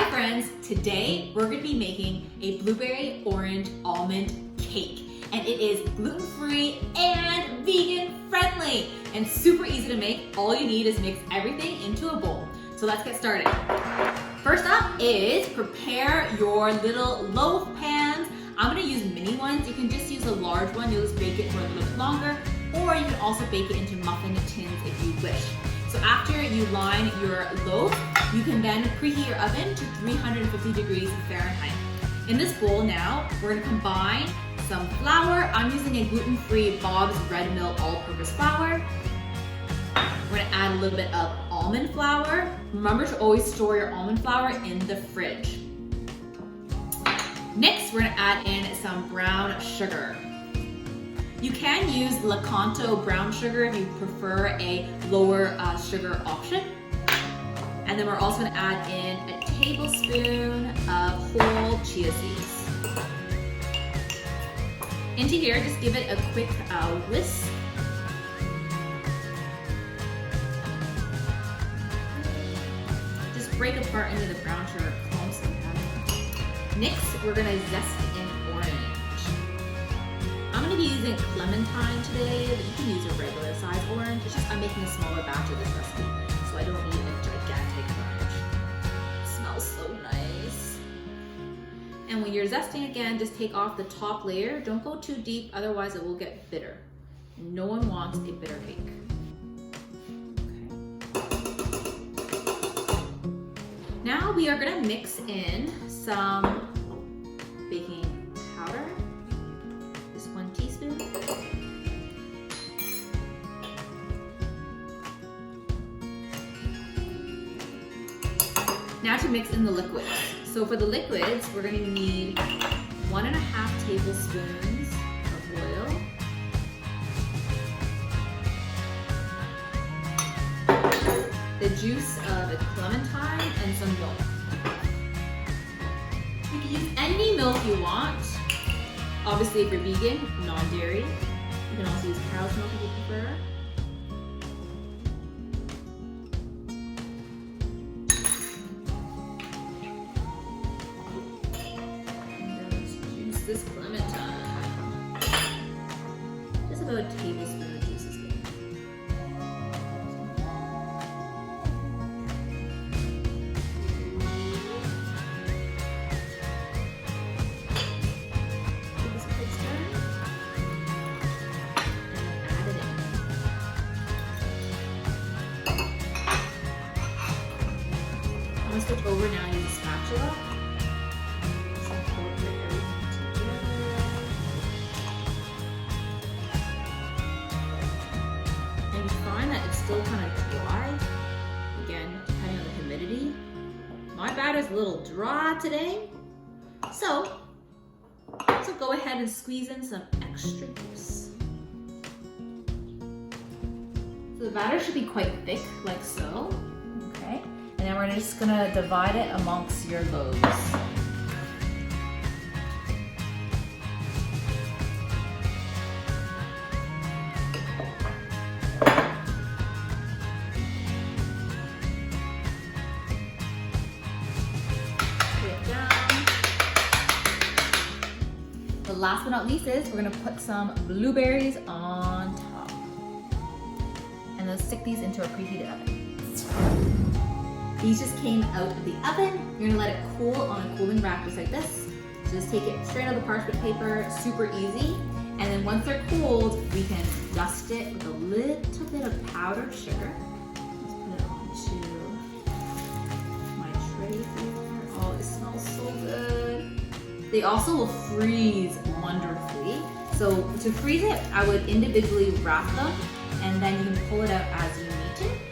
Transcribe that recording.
Hi friends, today we're going to be making a blueberry orange almond cake, and it is gluten-free and vegan friendly and super easy to make. All you need is mix everything into a bowl. So let's get started. First up is prepare your little loaf pans. I'm going to use mini ones. You can just use a large one. You'll just bake it for a little bit longer, or you can also bake it into muffin tins if you wish. So after you line your loaf, you can then preheat your oven to 350 degrees Fahrenheit. In this bowl now, we're going to combine some flour. I'm using a gluten-free Bob's Red Mill all-purpose flour. We're going to add a little bit of almond flour. Remember to always store your almond flour in the fridge. Next, we're going to add in some brown sugar. You can use Lakanto brown sugar if you prefer a lower sugar option. And then we're also going to add in a tablespoon of whole chia seeds. Into here, just give it a quick whisk. Just break apart into the brown sugar clumps that we have. Next, we're going to zest in orange. I'm going to be using clementine today, but you can use a regular size orange. It's just I'm making a smaller batch of this recipe, so I don't need a gigantic orange. It smells so nice. And when you're zesting again, just take off the top layer. Don't go too deep, otherwise it will get bitter. No one wants a bitter cake. Okay. Now we are going to mix in some baking powder. 1 teaspoon. Now to mix in the liquids. So for the liquids, we're going to need 1.5 tablespoons of oil, the juice of a clementine, and some milk. You can use any milk you want. Obviously, if you're vegan, non-dairy. You can also use cow's milk if you prefer. And let's juice this clementine. Just about a tablespoon of juice is good. I'm going to switch over now and use a spatula. So incorporate everything together. And you find that it's still kind of dry. Again, depending on the humidity. My batter's a little dry today. So go ahead and squeeze in some extra juice. So the batter should be quite thick, like so. Okay. And then we're just gonna divide it amongst your loaves. Put it down. The last but not least is we're gonna put some blueberries on top. And then stick these into a preheated oven. These just came out of the oven. You're gonna let it cool on a cooling rack just like this. So just take it straight out of the parchment paper, super easy. And then once they're cooled, we can dust it with a little bit of powdered sugar. Let's put it onto my tray here. Oh, it smells so good. They also will freeze wonderfully. So to freeze it, I would individually wrap them, and then you can pull it out as you need to.